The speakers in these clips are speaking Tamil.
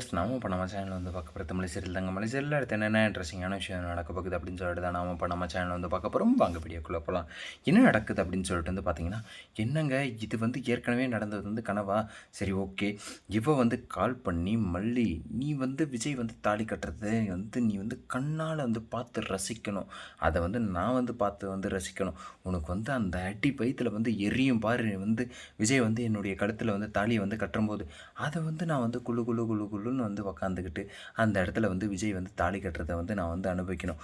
வியூவர்ஸ் நாம இப்போ நம்ம சேனல் வந்து பார்க்க போகிற தமிழ் சீரியல் தாங்க. மலை சீரியல் அடுத்து என்னென்ன இன்ட்ரெஸ்டிங்கான விஷயம் நடக்க போகுது அப்படின்னு சொல்லிட்டு தான் நாம இப்போ நம்ம சேனல் வந்து பார்க்க போகிறோம். வாங்க வீடியோக்குள்ளே போகலாம். என்ன நடக்குது அப்படின்னு சொல்லிட்டு வந்து பார்த்தீங்கன்னா, என்னங்க இது வந்து ஏற்கனவே நடந்தது வந்து கனவா? சரி ஓகே, இவ வந்து கால் பண்ணி மல்லி நீ வந்து விஜய் வந்து தாலி கட்டுறதை வந்து நீ வந்து கண்ணால் வந்து பார்த்து ரசிக்கணும். அதை வந்து நான் வந்து பார்த்து வந்து ரசிக்கணும். உனக்கு வந்து அந்த அடி பயத்தில் வந்து எரியும் பாரு வந்து விஜய் வந்து என்னுடைய கழுத்தில் வந்து தாலியை வந்து கட்டும்போது அதை வந்து நான் வந்து குழு குழு குழு குழுன்னு வந்து உக்காந்துக்கிட்டு அந்த இடத்துல வந்து விஜய் வந்து தாலி கட்டுறதை வந்து நான் வந்து அனுபவிக்கணும்.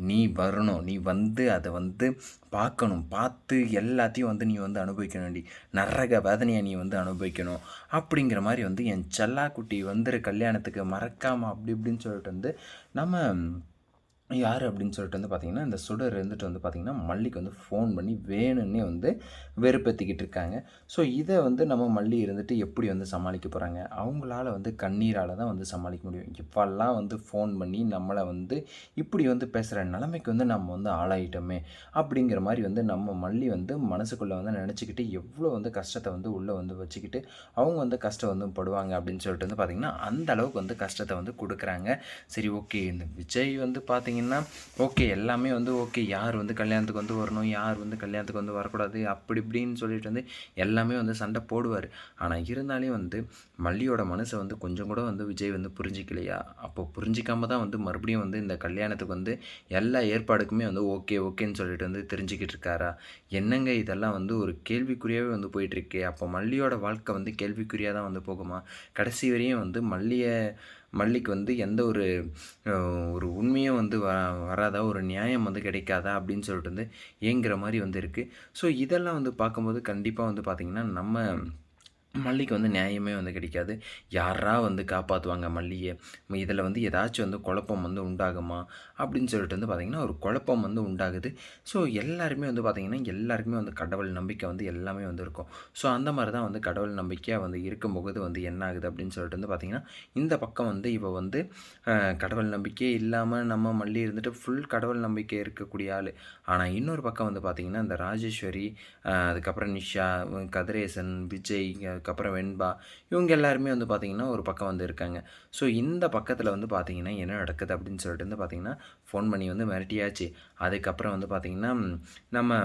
நீ வரணும், நீ வந்து அதை வந்து பார்க்கணும், பார்த்து எல்லாத்தையும் வந்து நீ வந்து அனுபவிக்க வேண்டி நரக வேதனையை நீ வந்து அனுபவிக்கணும் அப்படிங்கிற மாதிரி வந்து என் செல்லாக்குட்டி வந்துரு கல்யாணத்துக்கு மறக்காமல் அப்படி இப்படின்னு சொல்லிட்டு வந்து நம்ம யார் அப்படின்னு சொல்லிட்டு வந்து பார்த்திங்கன்னா இந்த சுடர் இருந்துட்டு வந்து பார்த்திங்கன்னா மல்லிக்கு வந்து ஃபோன் பண்ணி வேணும்னே வந்து வெறுப்பேற்றிக்கிட்டு இருக்காங்க. ஸோ இதை வந்து நம்ம மல்லி இருந்துட்டு எப்படி வந்து சமாளிக்க போகிறாங்க? அவங்களால வந்து கண்ணீரால் தான் வந்து சமாளிக்க முடியும். இப்போல்லாம் வந்து ஃபோன் பண்ணி நம்மளை வந்து இப்படி வந்து பேசுகிற நிலைமைக்கு வந்து நம்ம வந்து ஆளாயிட்டோமே அப்படிங்கிற மாதிரி வந்து நம்ம மல்லி வந்து மனசுக்குள்ளே வந்து நினச்சிக்கிட்டு எவ்வளோ வந்து கஷ்டத்தை வந்து உள்ளே வந்து வச்சுக்கிட்டு அவங்க வந்து கஷ்டம் வந்து படுவாங்க அப்படின்னு சொல்லிட்டு வந்து பார்த்திங்கன்னா அந்த அளவுக்கு வந்து கஷ்டத்தை வந்து கொடுக்குறாங்க. சரி ஓகே, இந்த விஜய் வந்து பார்த்திங்கன்னா ஓகே எல்லாமே வந்து ஓகே, யார் வந்து கல்யாணத்துக்கு வந்து வரணும், யார் வந்து கல்யாணத்துக்கு வந்து வரக்கூடாது அப்படி இப்படின்னு சொல்லிட்டு வந்து எல்லாமே வந்து சண்டை போடுவார். ஆனால் இருந்தாலே வந்து மல்லியோட மனசை வந்து கொஞ்சம் கூட வந்து விஜய் வந்து புரிஞ்சிக்கலையா? அப்போ புரிஞ்சிக்காம தான் வந்து மறுபடியும் வந்து இந்த கல்யாணத்துக்கு வந்து எல்லா ஏற்பாடுக்குமே வந்து ஓகே ஓகேன்னு சொல்லிட்டு வந்து தெரிஞ்சுக்கிட்டு இருக்காரா? என்னங்க இதெல்லாம் வந்து ஒரு கேள்விக்குறியாகவே வந்து போயிட்டுருக்கே. அப்போ மல்லியோட வாழ்க்கை வந்து கேள்விக்குறியாக தான் வந்து போகுமா? கடைசி வரையும் வந்து மல்லிக்கு வந்து எந்த ஒரு ஒரு உண்மையும் வந்து வராதா, ஒரு நியாயம் வந்து கிடைக்காதா அப்படின்னு சொல்லிட்டு வந்து ஏங்குற மாதிரி வந்து இருக்குது. ஸோ இதெல்லாம் வந்து பார்க்கும்போது கண்டிப்பாக வந்து பார்த்திங்கன்னா நம்ம மல்லிக்கு வந்து நியாயமே வந்து கிடைக்காது. யாரா வந்து காப்பாற்றுவாங்க மல்லியை? இதில் வந்து ஏதாச்சும் வந்து குழப்பம் வந்து உண்டாகுமா அப்படின்னு சொல்லிட்டு வந்து பார்த்திங்கன்னா ஒரு குழப்பம் வந்து உண்டாகுது. ஸோ எல்லாருமே வந்து பார்த்திங்கன்னா எல்லாருக்குமே வந்து கடவுள் நம்பிக்கை வந்து எல்லாமே வந்து இருக்கும். ஸோ அந்த மாதிரி தான் வந்து கடவுள் நம்பிக்கையாக வந்து இருக்கும்போது வந்து என்ன ஆகுது அப்படின்னு சொல்லிட்டு வந்து பார்த்திங்கன்னா இந்த பக்கம் வந்து இவ வந்து கடவுள் நம்பிக்கையே இல்லாமல் நம்ம மல்லி இருந்துட்டு ஃபுல் கடவுள் நம்பிக்கை இருக்கக்கூடிய ஆள். ஆனால் இன்னொரு பக்கம் வந்து பார்த்திங்கன்னா இந்த ராஜேஸ்வரி, அதுக்கப்புறம் நிஷா, கதிரேசன், விஜய், அதுக்கப்புறம் வெண்பா இவங்க எல்லாருமே வந்து பார்த்திங்கன்னா ஒரு பக்கம் வந்து இருக்காங்க. ஸோ இந்த பக்கத்தில் வந்து பார்த்திங்கன்னா என்ன நடக்குது அப்படின்னு சொல்லிட்டு வந்து பார்த்திங்கன்னா ஃபோன் பண்ணி வந்து மிரட்டியாச்சு. அதுக்கப்புறம் வந்து பார்த்திங்கன்னா நம்ம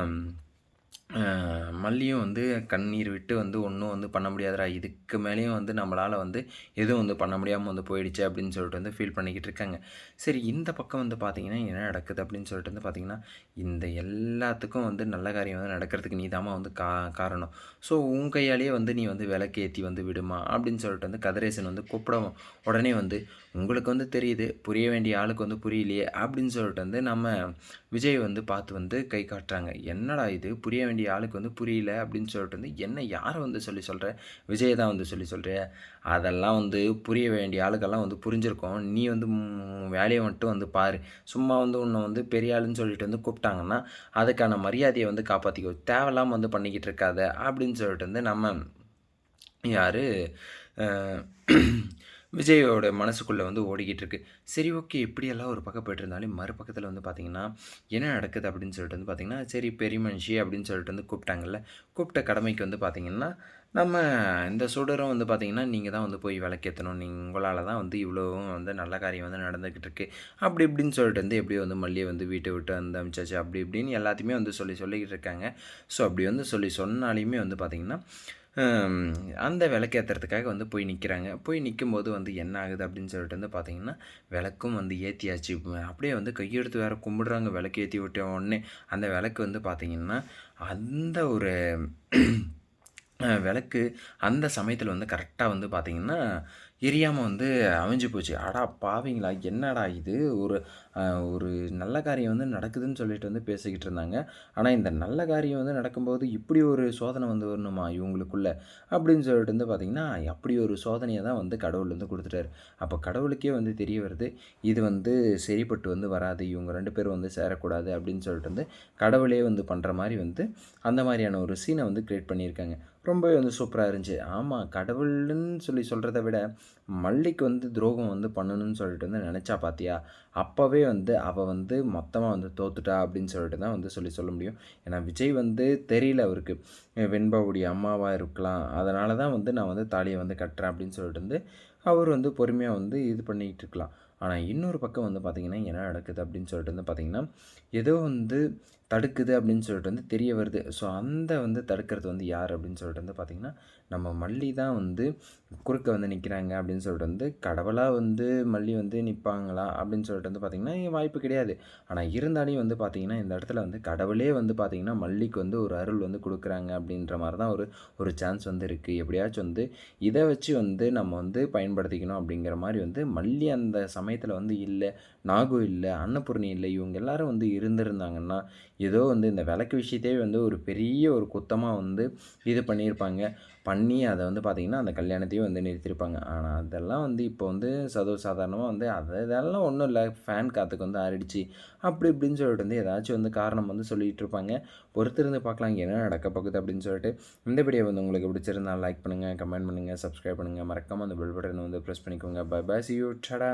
மல்லியும் வந்து கண்ணீர் விட்டு வந்து ஒன்றும் வந்து பண்ண முடியாதுடா, இதுக்கு மேலேயும் வந்து நம்மளால் வந்து எதுவும் வந்து பண்ண முடியாமல் வந்து போயிடுச்சு அப்படின்னு சொல்லிட்டு வந்து ஃபீல் பண்ணிக்கிட்டு இருக்காங்க. சரி இந்த பக்கம் வந்து பார்த்திங்கன்னா என்ன நடக்குது அப்படின்னு சொல்லிட்டு வந்து பார்த்திங்கன்னா இந்த எல்லாத்துக்கும் வந்து நல்ல காரியம் வந்து நடக்கிறதுக்கு நீ தாம்மா வந்து காரணம். ஸோ உன் கையாலேயே வந்து நீ வந்து விளக்கேற்றி வந்து விடுமா அப்படின்னு சொல்லிட்டு வந்து கதிரேசன் வந்து கூப்பிடவும் உடனே வந்து உங்களுக்கு வந்து தெரியுது, புரிய வேண்டிய ஆளுக்கு வந்து புரியலையே அப்படின்னு சொல்லிட்டு வந்து நம்ம விஜய் வந்து பார்த்து வந்து கை காட்டுறாங்க. என்னடா இது புரிய வேண்டிய ஆளுக்கு வந்து புரியல அப்படின்னு சொல்லிட்டு வந்து என்ன யாரை வந்து சொல்கிற? விஜயை தான் வந்து சொல்கிற? அதெல்லாம் வந்து புரிய வேண்டிய ஆளுக்கெல்லாம் வந்து புரிஞ்சிருக்கும். நீ வந்து வேலையை மட்டும் வந்து பாரு. சும்மா வந்து உன்னை வந்து பெரிய ஆளுன்னு சொல்லிட்டு வந்து கூப்பிட்டாங்கன்னா அதுக்கான மரியாதையை வந்து காப்பாற்றிக்கோ, தேவையில்லாமல் வந்து பண்ணிக்கிட்டு இருக்காத அப்படின்னு சொல்லிட்டு வந்து நம்ம யார் விஜயோட மனசுக்குள்ளே வந்து ஓடிக்கிட்டு இருக்கு. சரி ஓகே, இப்படியெல்லாம் ஒரு பக்கம் போய்ட்டு இருந்தாலும் மறுபக்கத்தில் வந்து பார்த்திங்கன்னா என்ன நடக்குது அப்படின்னு சொல்லிட்டு வந்து பார்த்திங்கன்னா சரி பெரிய மனுஷி அப்படின்னு சொல்லிட்டு வந்து கூப்பிட்டாங்கல்ல, கூப்பிட்ட கடமைக்கு வந்து பார்த்திங்கன்னா நம்ம இந்த சுடரும் வந்து பார்த்திங்கன்னா நீங்கள் தான் வந்து போய் விளக்கேற்றணும், உங்களால் தான் வந்து இவ்வளோவும் வந்து நல்ல காரியம் வந்து நடந்துக்கிட்டு இருக்கு அப்படி இப்படின்னு சொல்லிட்டு வந்து எப்படியோ வந்து மல்லியை வந்து வீட்டை விட்டு வந்து அமிச்சாச்சு அப்படி இப்படின்னு எல்லாத்தையுமே வந்து சொல்லிக்கிட்டு இருக்காங்க. ஸோ அப்படி வந்து சொன்னாலையுமே வந்து பார்த்திங்கன்னா அந்த விளக்கேற்றுறதுக்காக வந்து போய் நிற்கிறாங்க. போய் நிற்கும்போது வந்து என்ன ஆகுது அப்படின்னு சொல்லிட்டு வந்து பார்த்திங்கன்னா விளக்கும் வந்து ஏற்றியாச்சு. அப்படியே வந்து கையெடுத்து வேறு கும்பிடுறாங்க. விளக்கு ஏற்றி விட்ட உடனே அந்த விளக்கு வந்து பார்த்திங்கன்னா அந்த ஒரு விளக்கு அந்த சமயத்தில் வந்து கரெக்டாக வந்து பார்த்திங்கன்னா எரியாமல் வந்து அவிஞ்சு போச்சு. அடா பாவிங்களா, என்னடா இது ஒரு ஒரு நல்ல காரியம் வந்து நடக்குதுன்னு சொல்லிட்டு வந்து பேசிக்கிட்டு இருந்தாங்க. ஆனால் இந்த நல்ல காரியம் வந்து நடக்கும்போது இப்படி ஒரு சோதனை வந்து வரணுமா இவங்களுக்குள்ள அப்படின்னு சொல்லிட்டு வந்து பார்த்திங்கன்னா அப்படி ஒரு சோதனையை தான் வந்து கடவுள் வந்து கொடுத்துட்டாரு. அப்போ கடவுளுக்கே வந்து தெரிய வருது இது வந்து சரிப்பட்டு வந்து வராது, இவங்க 2 பேரும் வந்து சேரக்கூடாது அப்படின்னு சொல்லிட்டு வந்து கடவுளே வந்து பண்ணுற மாதிரி வந்து அந்த மாதிரியான ஒரு சீனை வந்து க்ரியேட் பண்ணியிருக்காங்க. ரொம்பவே வந்து சூப்பராக இருந்துச்சு. ஆமாம், கடவுள்னு சொல்கிறத விட மல்லிக்கு வந்து துரோகம் வந்து பண்ணணும்னு சொல்லிட்டு வந்து நினச்சா பார்த்தியா, அப்போவே வந்து அவள் வந்து மொத்தமாக வந்து தோத்துட்டா அப்படின்னு சொல்லிட்டு தான் வந்து சொல்ல முடியும். ஏன்னா விஜய் வந்து தெரியல அவருக்கு வெண்பாவுடைய அம்மாவாக இருக்கலாம், அதனால தான் வந்து நான் வந்து தாலியை வந்து கட்டுறேன் அப்படின்னு சொல்லிட்டு வந்து அவர் வந்து பொறுமையாக வந்து இது பண்ணிக்கிட்டு இருக்கலாம். ஆனால் இன்னொரு பக்கம் வந்து பார்த்திங்கன்னா என்ன நடக்குது அப்படின்னு சொல்லிட்டு வந்து பார்த்திங்கன்னா, ஏதோ வந்து தடுக்குது அப்படின்னு சொல்லிட்டு வந்து தெரிய வருது. ஸோ அந்த வந்து தடுக்கிறது வந்து யார் அப்படின்னு சொல்லிட்டு வந்து பார்த்திங்கன்னா, நம்ம மல்லி தான் வந்து குறுக்க வந்து நிற்கிறாங்க அப்படின்னு சொல்லிட்டு வந்து கடவுளாக வந்து மல்லி வந்து நிற்பாங்களா அப்படின்னு சொல்லிட்டு வந்து பார்த்திங்கன்னா வாய்ப்பு கிடையாது. ஆனால் இருந்தாலும் வந்து பார்த்திங்கன்னா இந்த இடத்துல வந்து கடவுளே வந்து பார்த்திங்கன்னா மல்லிக்கு வந்து ஒரு அருள் வந்து கொடுக்குறாங்க அப்படின்ற மாதிரி தான் ஒரு ஒரு சான்ஸ் வந்து இருக்குது. எப்படியாச்சும் வந்து இதை வச்சு வந்து நம்ம வந்து பயன்படுத்திக்கணும் அப்படிங்கிற மாதிரி வந்து மல்லி அந்த சமயத்தில் வந்து இல்லை, நாகு இல்லை, அன்னபூர்ணி இல்லை, இவங்க எல்லாரும் வந்து இருந்திருந்தாங்கன்னா ஏதோ வந்து இந்த விளக்கு விஷயத்தையே வந்து ஒரு பெரிய ஒரு குத்தமாக வந்து இது பண்ணியிருப்பாங்க. பண்ணி அதை வந்து பார்த்திங்கன்னா அந்த கல்யாணத்தையும் வந்து நிறுத்தியிருப்பாங்க. ஆனால் அதெல்லாம் வந்து இப்போ வந்து சாதாரணமாக வந்து இதெல்லாம் ஒன்றும் இல்லை, ஃபேன் காற்றுக்கு வந்து ஆறிடுச்சு அப்படி இப்படின்னு சொல்லிட்டு வந்து ஏதாச்சும் வந்து காரணம் வந்து சொல்லிகிட்டு இருப்பாங்க. பொறுத்திருந்து பார்க்கலாம் என்ன நடக்க போகுது அப்படின்னு சொல்லிட்டு. இந்த வீடியோ வந்து உங்களுக்கு பிடிச்சிருந்தால் லைக் பண்ணுங்கள், கமெண்ட் பண்ணுங்கள், சப்ஸ்கிரைப் பண்ணுங்கள், மறக்காமல் அந்த பெல் பட்டனை வந்து ப்ரெஸ் பண்ணிக்கோங்க. Bye bye, see you, Tata.